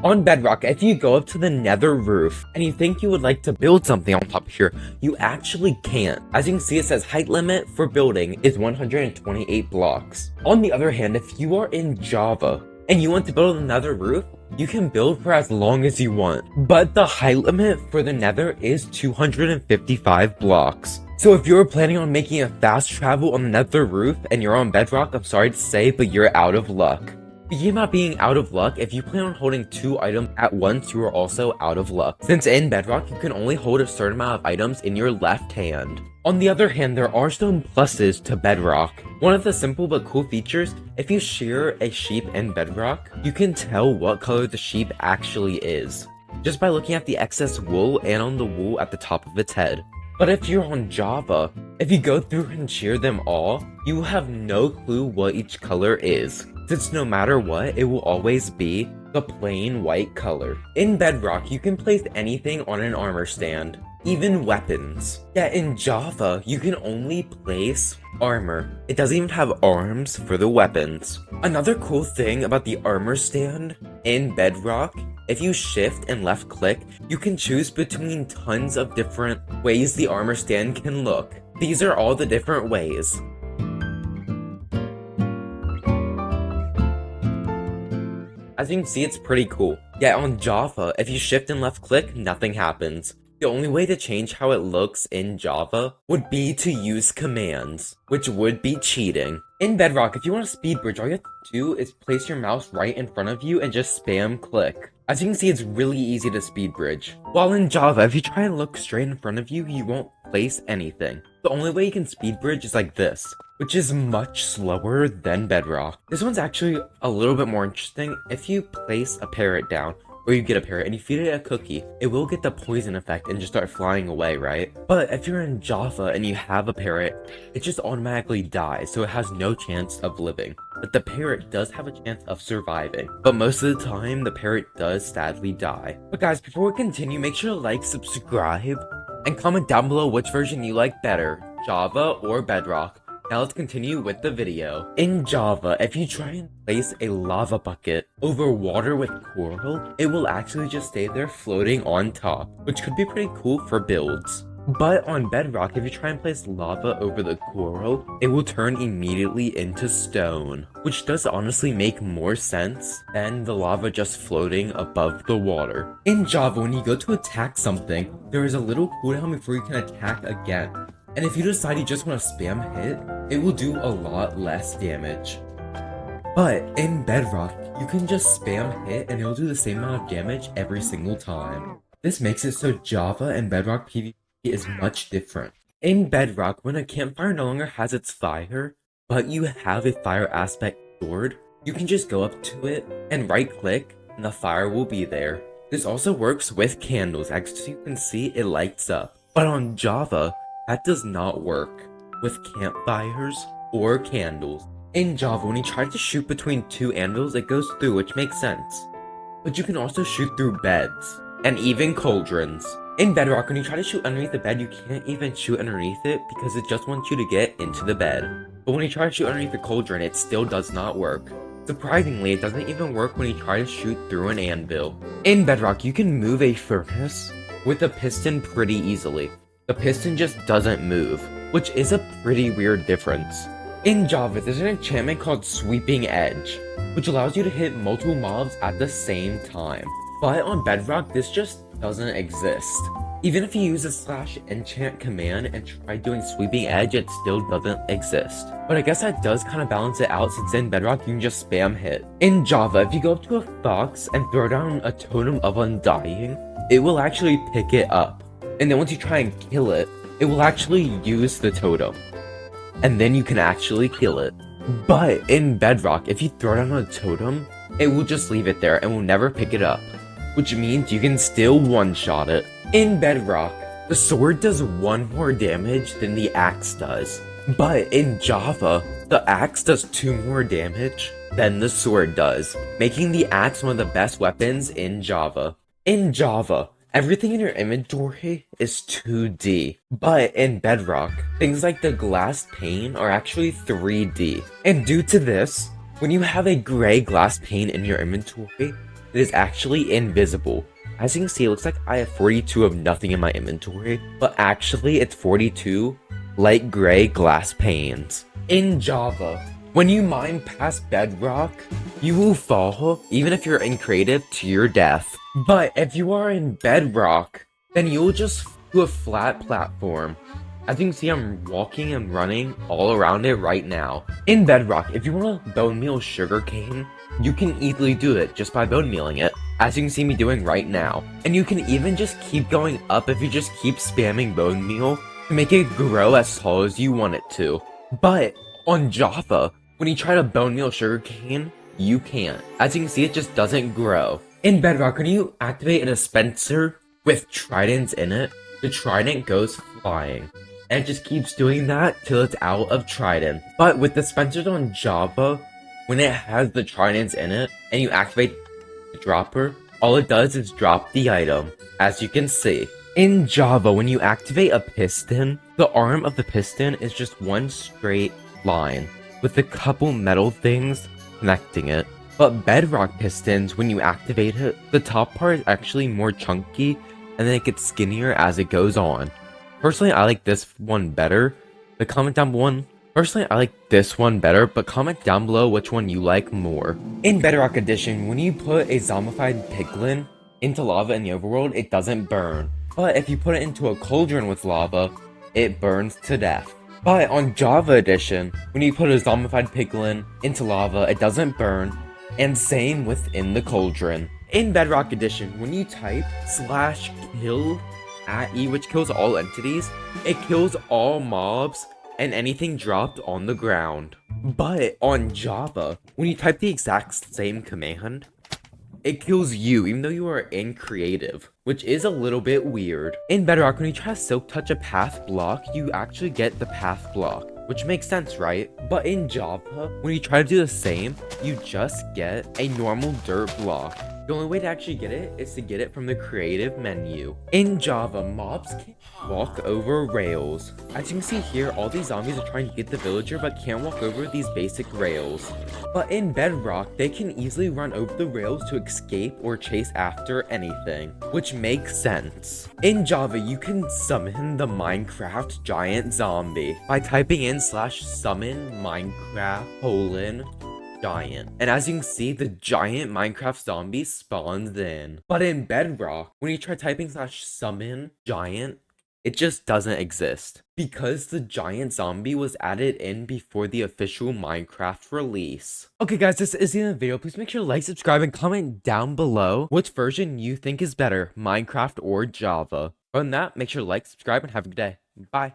On Bedrock, if you go up to the nether roof and you think you would like to build something on top here, you actually can't. As you can see, it says height limit for building is 128 blocks. On the other hand, if you are in Java and you want to build another roof, you can build for as long as you want. But the height limit for the nether is 255 blocks. So if you're planning on making a fast travel on the nether roof and you're on Bedrock, I'm sorry to say, but you're out of luck. Speaking about being out of luck, if you plan on holding 2 items at once, you are also out of luck. Since in Bedrock, you can only hold a certain amount of items in your left hand. On the other hand, there are some pluses to Bedrock. One of the simple but cool features, if you shear a sheep in Bedrock, you can tell what color the sheep actually is, just by looking at the excess wool and on the wool at the top of its head. But if you're on Java, if you go through and shear them all, you will have no clue what each color is, since no matter what, it will always be the plain white color. In Bedrock, you can place anything on an armor stand, even weapons. Yet in Java, you can only place armor. It doesn't even have arms for the weapons. Another cool thing about the armor stand in Bedrock, if you shift and left click, you can choose between tons of different ways the armor stand can look. These are all the different ways. As you can see, it's pretty cool. Yet on Java, if you shift and left click, nothing happens. The only way to change how it looks in Java would be to use commands, which would be cheating. In Bedrock, if you want a speed bridge, all you have to do is place your mouse right in front of you and just spam click. As you can see, it's really easy to speed bridge. While in Java, if you try and look straight in front of you, you won't place anything. The only way you can speed bridge is like this, which is much slower than Bedrock. This one's actually a little bit more interesting. If you place a parrot down, or you get a parrot and you feed it a cookie, it will get the poison effect and just start flying away, right? But if you're in Java and you have a parrot, it just automatically dies, so it has no chance of living. But the parrot does have a chance of surviving. But most of the time, the parrot does sadly die. But guys, before we continue, make sure to like, subscribe, and comment down below which version you like better, Java or Bedrock. Now let's continue with the video. In Java, if you try and place a lava bucket over water with coral, it will actually just stay there floating on top, which could be pretty cool for builds. But on Bedrock, if you try and place lava over the coral, it will turn immediately into stone, which does honestly make more sense than the lava just floating above the water. In Java, when you go to attack something, there is a little cooldown before you can attack again. And if you decide you just want to spam hit, it will do a lot less damage. But in Bedrock, you can just spam hit and it'll do the same amount of damage every single time. This makes it so Java and Bedrock PvP is much different. In Bedrock, when a campfire no longer has its fire, but you have a fire aspect stored, you can just go up to it and right click and the fire will be there. This also works with candles, as you can see it lights up. But on Java, that does not work with campfires or candles. In Java, when you try to shoot between 2 anvils, it goes through, which makes sense. But you can also shoot through beds, and even cauldrons. In Bedrock, when you try to shoot underneath the bed, you can't even shoot underneath it because it just wants you to get into the bed. But when you try to shoot underneath the cauldron, it still does not work. Surprisingly, it doesn't even work when you try to shoot through an anvil. In Bedrock, you can move a furnace with a piston pretty easily. The piston just doesn't move, which is a pretty weird difference. In Java, there's an enchantment called Sweeping Edge, which allows you to hit multiple mobs at the same time. But on Bedrock, this just doesn't exist. Even if you use a /enchant command and try doing Sweeping Edge, it still doesn't exist. But I guess that does kind of balance it out, since in Bedrock you can just spam hit. In Java, if you go up to a fox and throw down a totem of undying, it will actually pick it up. And then once you try and kill it, it will actually use the totem. And then you can actually kill it. But in Bedrock, if you throw down a totem, it will just leave it there and will never pick it up, which means you can still one-shot it. In Bedrock, the sword does 1 more damage than the axe does. But in Java, the axe does 2 more damage than the sword does, making the axe one of the best weapons in Java. In Java, everything in your inventory is 2D, but in Bedrock, things like the glass pane are actually 3D. And due to this, when you have a gray glass pane in your inventory, it is actually invisible. As you can see, it looks like I have 42 of nothing in my inventory, but actually it's 42 light gray glass panes. In Java, when you mine past Bedrock, you will fall, even if you're in creative, to your death. But if you are in Bedrock, then you'll just do a flat platform. As you can see, I'm walking and running all around it right now. In Bedrock, if you want to bone meal sugarcane, you can easily do it just by bone mealing it, as you can see me doing right now. And you can even just keep going up if you just keep spamming bone meal to make it grow as tall as you want it to. But on Java, when you try to bone meal sugarcane, you can't. As you can see, it just doesn't grow. In Bedrock, when you activate a dispenser with tridents in it, the trident goes flying. And it just keeps doing that till it's out of trident. But with dispensers on Java, when it has the tridents in it, and you activate the dropper, all it does is drop the item, as you can see. In Java, when you activate a piston, the arm of the piston is just one straight line, with a couple metal things connecting it. But Bedrock pistons, when you activate it, the top part is actually more chunky, and then it gets skinnier as it goes on. Personally, I like this one better. Comment down below which one you like more. In Bedrock Edition, when you put a zombified piglin into lava in the overworld, it doesn't burn. But if you put it into a cauldron with lava, it burns to death. But on Java Edition, when you put a zombified piglin into lava, it doesn't burn, and same within the cauldron. In Bedrock Edition, when you type /kill at E, which kills all entities, it kills all mobs and anything dropped on the ground. But on Java, when you type the exact same command, it kills you even though you are in creative, which is a little bit weird. In Bedrock, when you try to silk touch a path block, you actually get the path block, which makes sense, right? But in Java, when you try to do the same, you just get a normal dirt block. The only way to actually get it is to get it from the creative menu. In Java, mobs can walk over rails. As you can see here, all these zombies are trying to get the villager but can't walk over these basic rails. But in Bedrock, they can easily run over the rails to escape or chase after anything, which makes sense. In Java, you can summon the Minecraft giant zombie by typing in /summon Minecraft : giant. And as you can see, the giant Minecraft zombie spawns in. But in Bedrock, when you try typing /summon giant, it just doesn't exist. Because the giant zombie was added in before the official Minecraft release. Okay guys, this is the end of the video. Please make sure to like, subscribe, and comment down below which version you think is better, Minecraft or Java. Other than that, make sure to like, subscribe, and have a good day. Bye.